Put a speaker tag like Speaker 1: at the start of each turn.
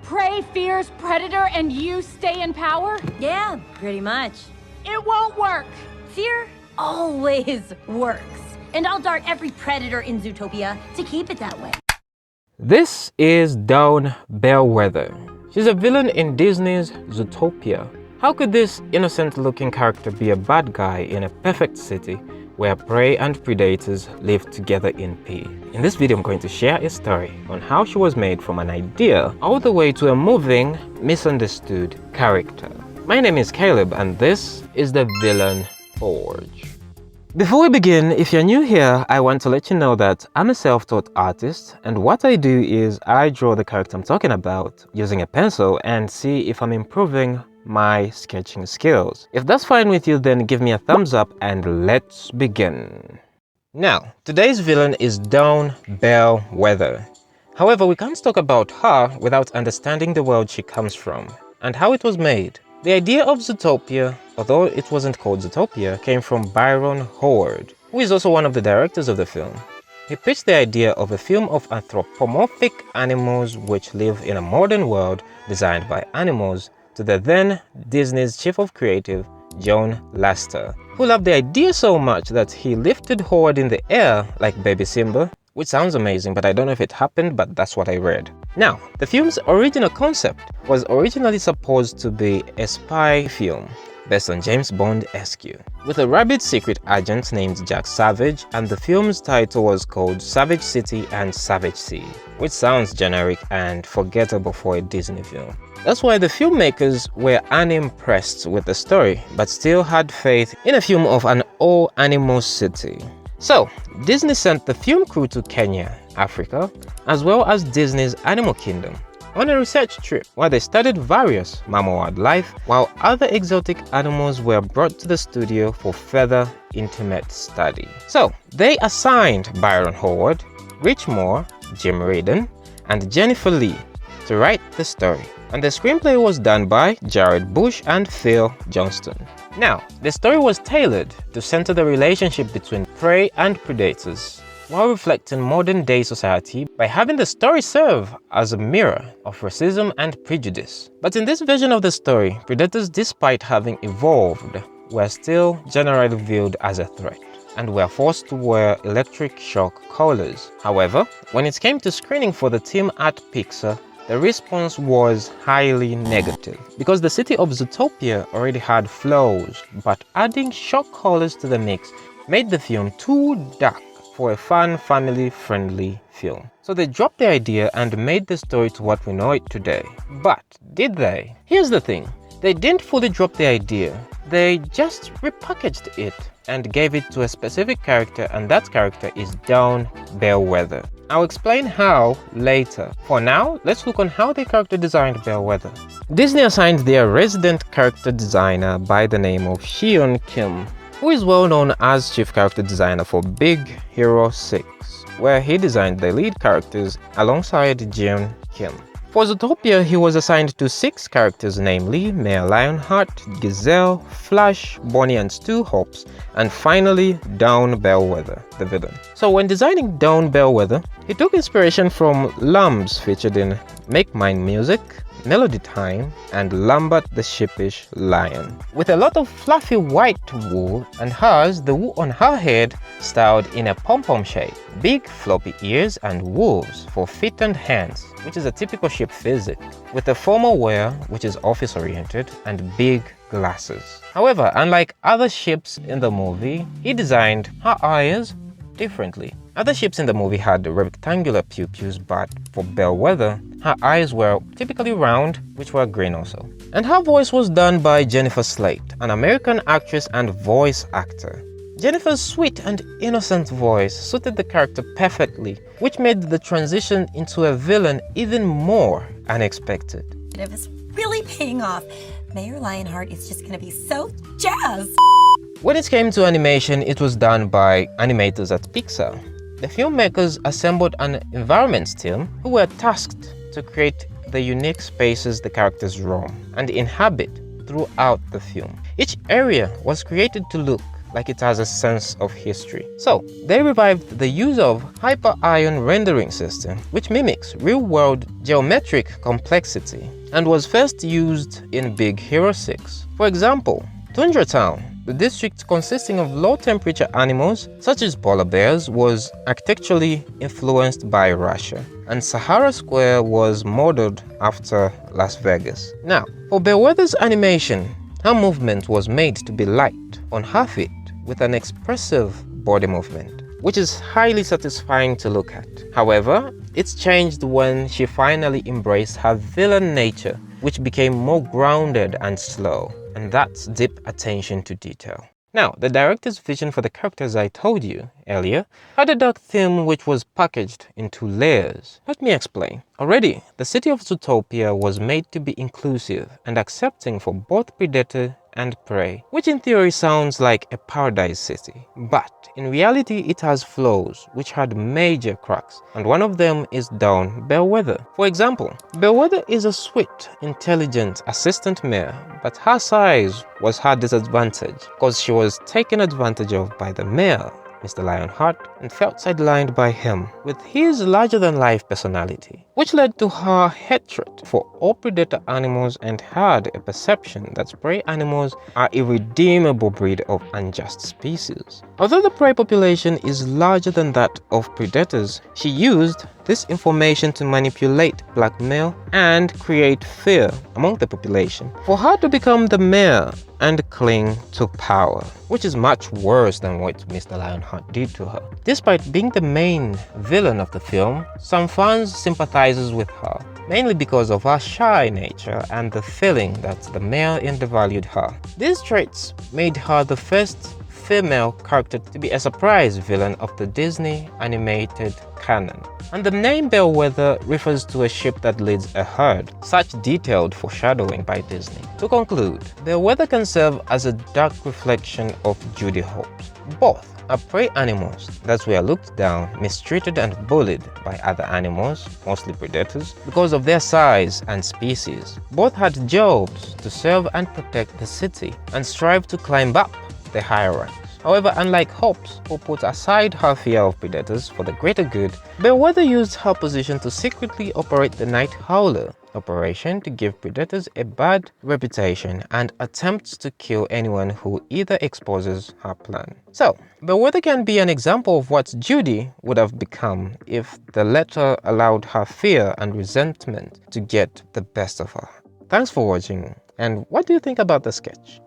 Speaker 1: Prey fears predator and you stay in power?
Speaker 2: Yeah, pretty much.
Speaker 1: It won't work!
Speaker 2: Fear always works. And I'll dart every predator in Zootopia to keep it that way.
Speaker 3: This is Dawn Bellwether. She's a villain in Disney's Zootopia. How could this innocent-looking character be a bad guy in a perfect city where prey and predators live together in peace? In this video, I'm going to share a story on how she was made from an idea all the way to a moving, misunderstood character. My name is Caleb, and this is the Villain Forge. Before we begin, if you're new here, I want to let you know that I'm a self-taught artist, and what I do is I draw the character I'm talking about using a pencil and see if I'm improving my sketching skills. If that's fine with you, then give me a thumbs up and let's begin. Now, today's villain is Dawn Bellwether. However, we can't talk about her without understanding the world she comes from and how it was made. The idea of Zootopia, although it wasn't called Zootopia, came from Byron Howard, who is also one of the directors of the film. He pitched the idea of a film of anthropomorphic animals which live in a modern world designed by animals to the then Disney's chief of creative, John Lasseter, who loved the idea so much that he lifted Howard in the air like baby Simba, which sounds amazing, but I don't know if it happened, but that's what I read. Now, the film's original concept was originally supposed to be a spy film based on James Bond-esque, with a rabid secret agent named Jack Savage, and the film's title was called Savage City and Savage Sea, which sounds generic and forgettable for a Disney film. That's why the filmmakers were unimpressed with the story, but still had faith in a film of an all-animal city. So, Disney sent the film crew to Kenya, Africa, as well as Disney's Animal Kingdom, on a research trip where they studied various mammal wildlife, while other exotic animals were brought to the studio for further intimate study. So, they assigned Byron Howard, Rich Moore, Jim Reardon, and Jennifer Lee to write the story, and the screenplay was done by Jared Bush and Phil Johnston. Now, the story was tailored to center the relationship between prey and predators, while reflecting modern-day society by having the story serve as a mirror of racism and prejudice. But in this version of the story, predators, despite having evolved, were still generally viewed as a threat and were forced to wear electric shock collars. However, when it came to screening for the team at Pixar, the response was highly negative because the city of Zootopia already had flaws, but adding shock collars to the mix made the film too dark for a fun, family-friendly film. So they dropped the idea and made the story to what we know it today. But did they? Here's the thing. They didn't fully drop the idea. They just repackaged it and gave it to a specific character, and that character is Dawn Bellwether. I'll explain how later. For now, let's look on how the character designed Bellwether. Disney assigned their resident character designer by the name of Sean Kim, who is well known as chief character designer for Big Hero 6, where he designed the lead characters alongside Jim Kim. For Zootopia, he was assigned to 6 characters, namely Mayor Lionheart, Gazelle, Flash, Bonnie and Stu Hops, and finally Dawn Bellwether, the villain. So when designing Dawn Bellwether, he took inspiration from lambs featured in Make Mine Music, Melody Time, and Lambert the Sheepish Lion, with a lot of fluffy white wool, and hers, the wool on her head, styled in a pom-pom shape, big floppy ears and wolves for feet and hands, which is a typical sheep physique, with a formal wear, which is office-oriented, and big glasses. However, unlike other ships in the movie, he designed her eyes differently. Other ships in the movie had rectangular pupils, but for Bellwether, her eyes were typically round, which were green also. And her voice was done by Jennifer Slate, an American actress and voice actor. Jennifer's sweet and innocent voice suited the character perfectly, which made the transition into a villain even more unexpected.
Speaker 2: It was really paying off. Mayor Lionheart is just gonna be so jazzed.
Speaker 3: When it came to animation, it was done by animators at Pixar. The filmmakers assembled an environments team who were tasked to create the unique spaces the characters roam and inhabit throughout the film. Each area was created to look like it has a sense of history. So they revived the use of hyper-ion rendering system, which mimics real-world geometric complexity and was first used in Big Hero 6. For example, Tundra Town, the district consisting of low-temperature animals such as polar bears, was architecturally influenced by Russia, and Sahara Square was modeled after Las Vegas. Now, for Bellwether's animation, her movement was made to be light on her feet with an expressive body movement, which is highly satisfying to look at. However, it's changed when she finally embraced her villain nature, which became more grounded and slow, and that's deep attention to detail. Now, the director's vision for the characters I told you earlier had a dark theme which was packaged into layers. Let me explain. Already, the city of Zootopia was made to be inclusive and accepting for both predator and prey, which in theory sounds like a paradise city. But in reality, it has flaws which had major cracks, and one of them is down Bellwether. For example, Bellwether is a sweet, intelligent assistant mayor, but her size was her disadvantage because she was taken advantage of by the mayor, Mr. Lionheart, and felt sidelined by him with his larger-than-life personality, which led to her hatred for all predator animals and had a perception that prey animals are a irredeemable breed of unjust species. Although the prey population is larger than that of predators, she used this information to manipulate, blackmail, and create fear among the population for her to become the mayor and cling to power, which is much worse than what Mr. Lionheart did to her. Despite being the main villain of the film, some fans sympathizes with her, mainly because of her shy nature and the feeling that the mayor undervalued her. These traits made her the first female character to be a surprise villain of the Disney animated canon. And the name Bellwether refers to a ship that leads a herd, such detailed foreshadowing by Disney. To conclude, Bellwether can serve as a dark reflection of Judy Hopps. Both are prey animals that were looked down, mistreated and bullied by other animals, mostly predators, because of their size and species. Both had jobs to serve and protect the city and strive to climb up the higher ranks. However, unlike Hopps, who put aside her fear of predators for the greater good, Bellwether used her position to secretly operate the Night Howler operation to give predators a bad reputation and attempts to kill anyone who either exposes her plan. So, Bellwether can be an example of what Judy would have become if the latter allowed her fear and resentment to get the best of her. Thanks for watching, and what do you think about the sketch?